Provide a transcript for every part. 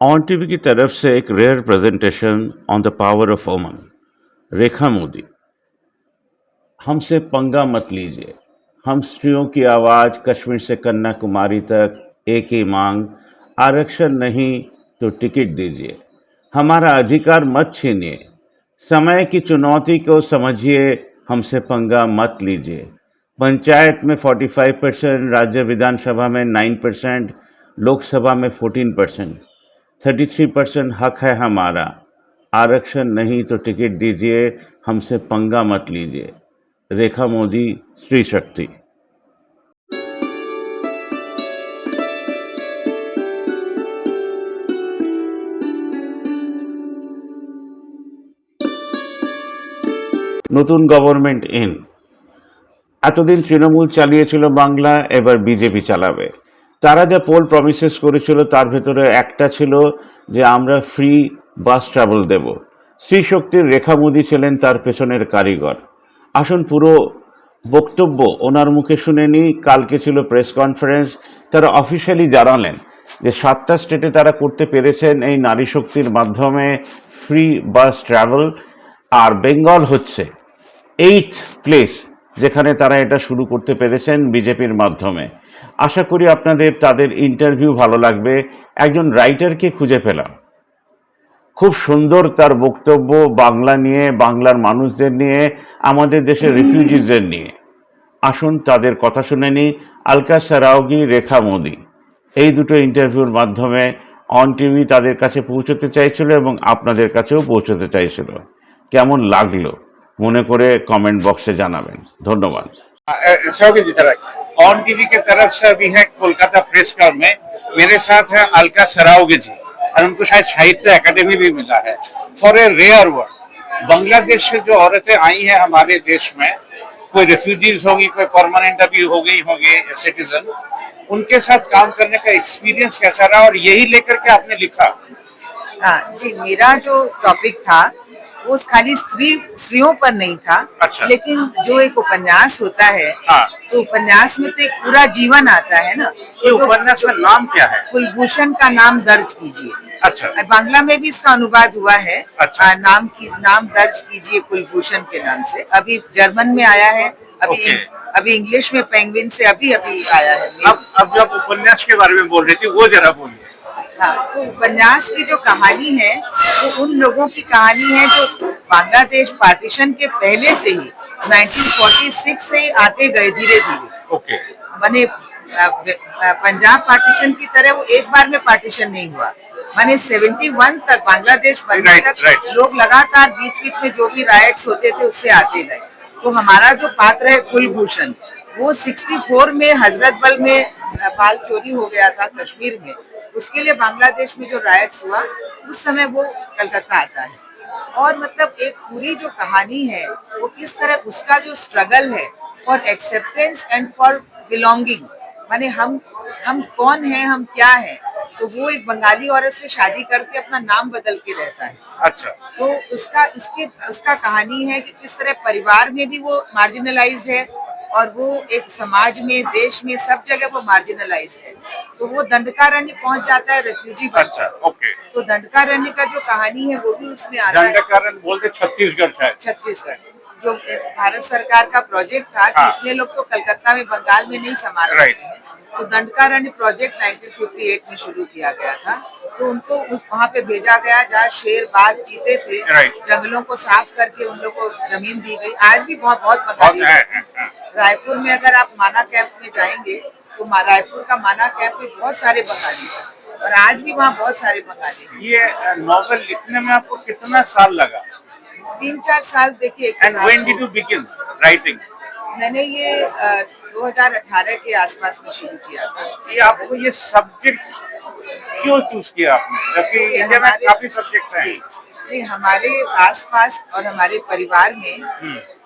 On TV की तरफ से एक rare presentation on the power of woman. Rekha Modi, हमसे पंगा मत लीजिए। हम स्त्रियों की आवाज़ कश्मीर से कन्याकुमारी तक एक ही मांग, आरक्षण नहीं तो टिकट दीजिए। हमारा अधिकार मत छीनिए। समय की चुनौती को समझिए, हमसे पंगा मत लीजिए। पंचायत में 45%, राज्य विधानसभा में 9%, लोकसभा में 14%, 33% हक है हमारा। आरक्षण नहीं तो टिकट दीजिए, हमसे पंगा मत लीजिए। रेखा मोदी, स्त्री शक्ति। নতুন গভর্নমেন্ট ইন। এতদিন তৃণমূল চালিয়েছিল বাংলা, এবার বিজেপি চালাবে। তারা যা পোল প্রমিসেস করেছিল তার ভেতরে একটা ছিল যে আমরা ফ্রি বাস ট্রাভেল দেব। স্ত্রী শক্তির রেখা মোদি ছিলেন তার পেছনের কারিগর। আসুন পুরো বক্তব্য ওনার মুখে শুনে নিই। কালকে ছিল প্রেস কনফারেন্স, তারা অফিসিয়ালি জানালেন যে 7টা স্টেটে তারা করতে পেরেছেন এই নারী শক্তির মাধ্যমে ফ্রি বাস ট্রাভেল, আর বেঙ্গল হচ্ছে 8th প্লেস যেখানে তারা এটা শুরু করতে পেরেছেন বিজেপির মাধ্যমে। আশা করি আপনাদের তাদের ইন্টারভিউ ভালো লাগবে। একজন রাইটারকে খুঁজে পেলাম, খুব সুন্দর তার বক্তব্য বাংলা নিয়ে, বাংলার মানুষদের নিয়ে, আমাদের দেশের রিফিউজিদের নিয়ে। আসুন তাদের কথা শুনে নিই। আলকা সারাওগি, রেখা মোদি, এই দুটো ইন্টারভিউর মাধ্যমে অন টিভি তাদের কাছে পৌঁছতে চাইছিল এবং আপনাদের কাছেও পৌঁছতে চাইছিল। কেমন লাগলো মনে করে কমেंट বক্সে জানাবেন। ধন্যবাদ। सौगी जी तरह ऑन टीवी के तरफ से अभी है कोलकाता प्रेस क्लब में। मेरे साथ है अलका सरावगी जी, और उनको शायद साहित्य अकेडमी भी मिला है for a rare word. Bangladesh से जो औरतें आई हैं हमारे देश में, कोई रेफ्यूजीज होगी, कोई परमानेंट अभी हो गई होंगी सिटीजन, उनके साथ काम करने का एक्सपीरियंस कैसा रहा, और यही लेकर के आपने लिखा? हाँ जी, मेरा जो टॉपिक था वो खाली स्त्रियों पर नहीं था। अच्छा। लेकिन जो एक उपन्यास होता है, हाँ। तो उपन्यास में तो एक पूरा जीवन आता है ना। ये उपन्यास का नाम क्या है? कुलभूषण का नाम दर्ज कीजिए। अच्छा। बांग्ला में भी इसका अनुवाद हुआ है। अच्छा। नाम दर्ज कीजिए कुलभूषण के नाम से। अभी जर्मन में आया है, अभी इंग्लिश में पेंगुइन से अभी आया है। अब जब उपन्यास के बारे में बोल रही थी वो जरा बोलिए। हाँ, तो उपन्यास की जो कहानी है वो उन लोगों की कहानी है जो बांग्लादेश पार्टीशन के पहले से ही 1946 से ही आते गए धीरे धीरे। ओके। माने पंजाब पार्टीशन की तरह वो एक बार में पार्टीशन नहीं हुआ। माने 71 तक बांग्लादेश बनने तक लोग लगातार बीच बीच में जो भी राइट्स होते थे उससे आते गए। तो हमारा जो पात्र है कुलभूषण, वो 64 में हजरत बल में बाल चोरी हो गया था कश्मीर में। उसके लिए बांग्लादेश में जो राइट्स हुआ उस समय वो कलकत्ता आता है। और मतलब एक पूरी जो कहानी है वो किस तरह उसका जो स्ट्रगल है for acceptance and for belonging, माने हम कौन हैं, हम क्या हैं। तो वो एक बंगाली औरत से शादी करके अपना नाम बदल के रहता है। अच्छा। तो उसका कहानी है कि किस तरह परिवार में भी वो मार्जिनलाइज्ड है, और वो एक समाज में, देश में, सब जगह वो मार्जिनलाइज्ड है। तो वो दंडकारण्य पहुंच जाता है, रेफ्यूजी बनता अच्छा। है। ओके। तो दंडकारण्य का जो कहानी है वो भी उसमें आता है। दंडकारण्य बोलते छत्तीसगढ़ शायद। छत्तीसगढ़ जो भारत सरकार का प्रोजेक्ट था कि हाँ। इतने लोग तो कलकत्ता में, बंगाल में नहीं समा सकते हैं। तो दंडकारण्य प्रोजेक्ट 1958 में शुरू किया गया था। तो उनको वहाँ पे भेजा गया जहाँ शेर, बाघ, चीते थे। जंगलों को साफ करके उन लोग को जमीन दी गई। आज भी बहुत बंगाली है। रायपुर में अगर आप माना कैंप में जाएंगे तो रायपुर का माना कैंप में बहुत सारे बंगाली हैं, और आज भी वहाँ बहुत सारे बंगाली हैं। ये नॉवेल लिखने में आपको कितना साल लगा? 3-4 साल। देखिए, And when did you begin writing? मैंने ये 2018 के आसपास में शुरू किया था। ये आपको ये सब्जेक्ट क्यों चूज किया आपने, जबकि इंडिया में काफी सब्जेक्ट हैं? नहीं, हमारे आसपास और हमारे परिवार में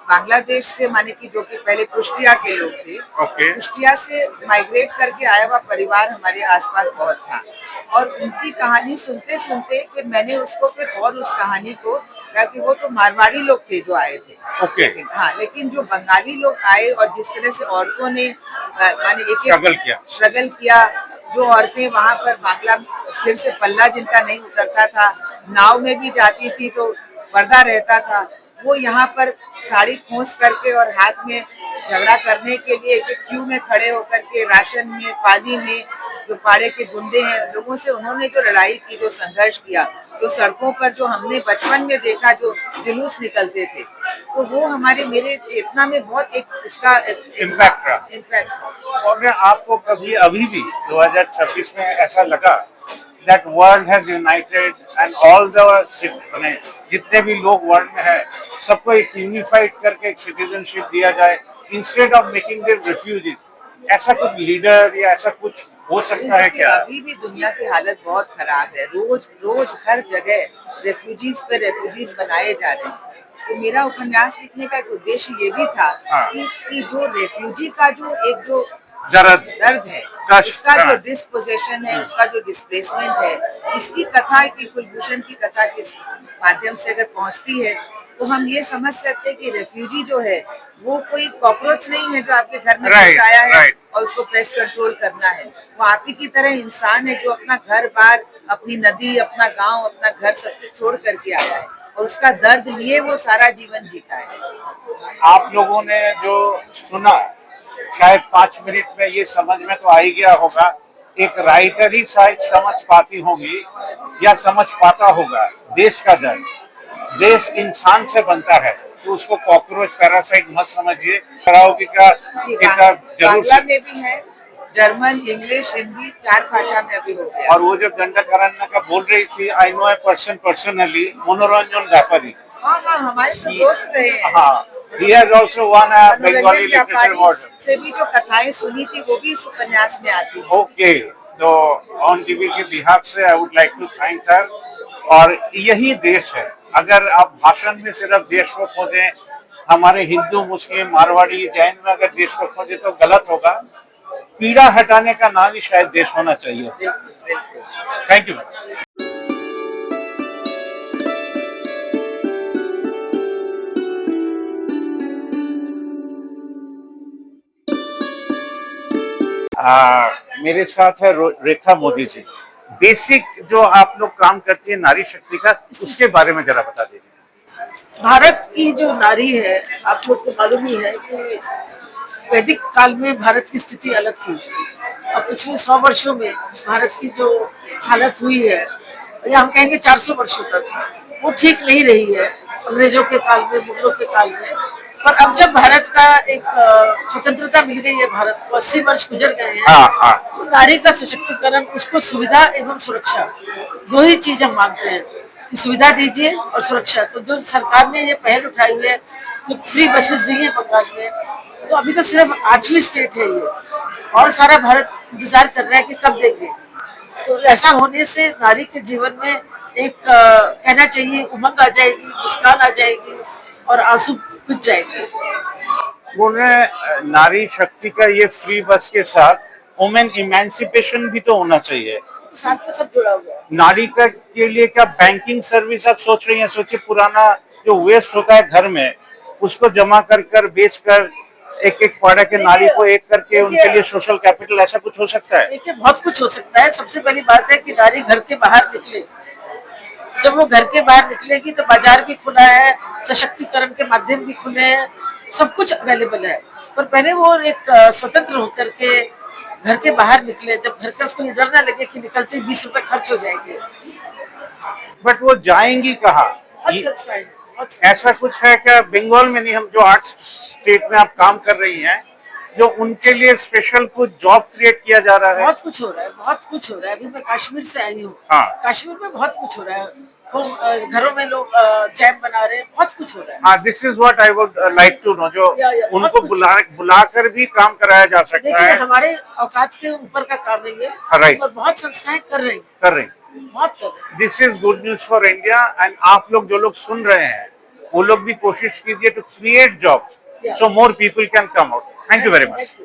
बांग्लादेश से, माने कि जो कि पहले कुश्तिया के लोग थे, कुश्तिया से माइग्रेट करके आया हुआ परिवार हमारे आसपास बहुत था। और उनकी कहानी सुनते सुनते फिर मैंने उसको फिर और उस कहानी को, क्योंकि वो तो मारवाड़ी लोग थे जो आए थे। लेकिन जो बंगाली लोग आए और जिस तरह से औरतों ने माने एक स्ट्रगल किया, जो औरतें वहां पर बांग्ला सिर से पल्ला जिनका नहीं उतरता था, नाव में भी जाती थी तो पर्दा रहता था, वो यहाँ पर साड़ी खोस करके और हाथ में झगड़ा करने के लिए एक क्यू में खड़े होकर के राशन में, पानी में, जो पाड़े के गुंडे हैं लोगों से उन्होंने जो लड़ाई की, जो संघर्ष किया, तो सड़कों पर जो हमने बचपन में देखा जो जुलूस निकलते थे, तो वो हमारे मेरे चेतना में बहुत एक उसका इम्पैक्ट रहा। इम्पैक्ट। और आपको कभी अभी भी 2026 में ऐसा लगा that world has united and all the जितने भी लोग वर्ल्ड में है सबको एक यूनिफाइड करके एक सिटीजनशिप दिया जाए instead of making them refugees, ऐसा कुछ लीडर या ऐसा कुछ हो सकता है क्या? अभी भी दुनिया की हालत बहुत खराब है, रोज रोज हर जगह रेफ्यूजीज पे रेफ्यूजीज बनाए जा रहे हैं। तो मेरा उपन्यास लिखने का एक उद्देश्य ये भी था हाँ। कि जो रेफ्यूजी का जो दर्द है, कष्ट, उसका जो हाँ। डिस्पोजेशन है, उसका जो डिस्प्लेसमेंट है, उसकी कथा की कुलभूषण की कथा के माध्यम से अगर पहुंचती है तो हम ये समझ सकते हैं कि रेफ्यूजी जो है वो कोई कॉकरोच नहीं है जो आपके घर में घुस आया है और उसको पेस्ट कंट्रोल करना है। वो आप ही की तरह इंसान है जो अपना घर बार, अपनी नदी, अपना गांव, अपना घर सब कुछ छोड़ करके आया है और उसका दर्द लिए वो सारा जीवन जीता है। आप लोगों ने जो सुना शायद 5 मिनट में ये समझ में तो आ ही गया होगा, एक राइटर ही शायद समझ पाती होगी या समझ पाता होगा देश का दर्द। देश इंसान से बनता है तो उसको कॉकरोच पैरासाइट मत समझिए। कराओके का किताब जरूर बांग्ला में भी है, जर्मन, इंग्लिश, हिंदी 4 भाषा में अभी हो गया। और वो जब दंडकारण्य का बोल रही थी, I know a person personally, मनोरंजन व्यापारी। हाँ हाँ, हमारे तो दोस्त रहे हैं। हाँ, he has also won a Bengali literature award. से भी जो कथाएं सुनी थी वो भी इस उपन्यास में आती है। ओके, तो ऑन टीवी के बिहाफ से I would like to thank her. और यही देश है, अगर आप भाषण में सिर्फ देश को खोजें, हमारे हिंदू, मुस्लिम, मारवाड़ी, जैन में अगर देश को खोजे तो गलत होगा। पीड़ा हटाने का नाम ही शायद देश होना चाहिए। Thank you. मेरे साथ है रेखा मोदी जी। बेसिक जो आप लोग काम करती है नारी शक्ति का, उसके बारे में जरा बता दीजिए। भारत की जो नारी है, आप लोग को मालूम ही है कि वैदिक काल में भारत की स्थिति अलग थी और पिछले 100 वर्षों में भारत की जो हालत हुई है, या हम कहेंगे 400 वर्षों तक, वो ठीक नहीं रही है अंग्रेजों के काल में, मुगलों के काल में। पर अब जब भारत का एक स्वतंत्रता मिल गई है, भारत को 80 वर्ष गुजर गए हैं, तो नारी का सशक्तिकरण, उसको सुविधा एवं सुरक्षा, 2 ही चीज हम मांगते हैं कि सुविधा दीजिए और सुरक्षा। तो जो सरकार ने ये पहल उठाई है, जो फ्री बसेस दी है बंगाल में, तो अभी तो सिर्फ 8वीं स्टेट है ये, और सारा भारत इंतजार कर रहा है कि कब देंगे। तो ऐसा होने से नारी के जीवन में एक कहना चाहिए उमंग आ जाएगी, मुस्कान आ जाएगी और आंसू पिट जाएंगे। उन्हें नारी शक्ति का ये फ्री बस के साथ वुमेन इमेंसिपेशन भी तो होना चाहिए, साथ में सब जुड़ा हुआ है। नारी का के लिए क्या बैंकिंग सर्विस आप सोच रही हैं? सोचिए, पुराना जो वेस्ट होता है घर में, उसको जमा कर कर बेच कर एक एक पाड़ा के नारी को एक करके उनके लिए सोशल कैपिटल, ऐसा कुछ हो सकता है? देखिए, बहुत कुछ हो सकता है। सबसे पहली बात है कि नारी घर के बाहर निकले। जब वो घर के बाहर निकलेगी तो बाजार भी खुला है, सशक्तिकरण के माध्यम भी खुले हैं, सब कुछ अवेलेबल है। पर पहले वो एक स्वतंत्र होकर के घर के बाहर निकले, जब घर का उसको डर ना लगे कि निकलते 20 रुपए खर्च हो जाएंगे। बट वो जाएंगी कहाँ? ऐसा कुछ है क्या बंगाल में? नहीं, हम जो 8 स्टेट में आप काम कर रही हैं, जो उनके लिए स्पेशल कुछ जॉब क्रिएट किया जा रहा है? बहुत कुछ हो रहा है, बहुत कुछ हो रहा है। अभी मैं कश्मीर से आई हूँ। हाँ। कश्मीर में बहुत कुछ हो रहा है, घरों में लोग जैम बना रहे हैं, बहुत कुछ हो रहा है। हाँ, this is what I would like to know, जो उनको बुलाकर भी काम कराया जा सकता है। हमारे औकात के ऊपर का काम है ये, राइट। और बहुत संस्थाएं कर रही बहुत कर रही। This is good news for India. And आप लोग जो लोग सुन रहे हैं, वो लोग भी कोशिश कीजिए to create jobs so more people can come out. Thank you very much.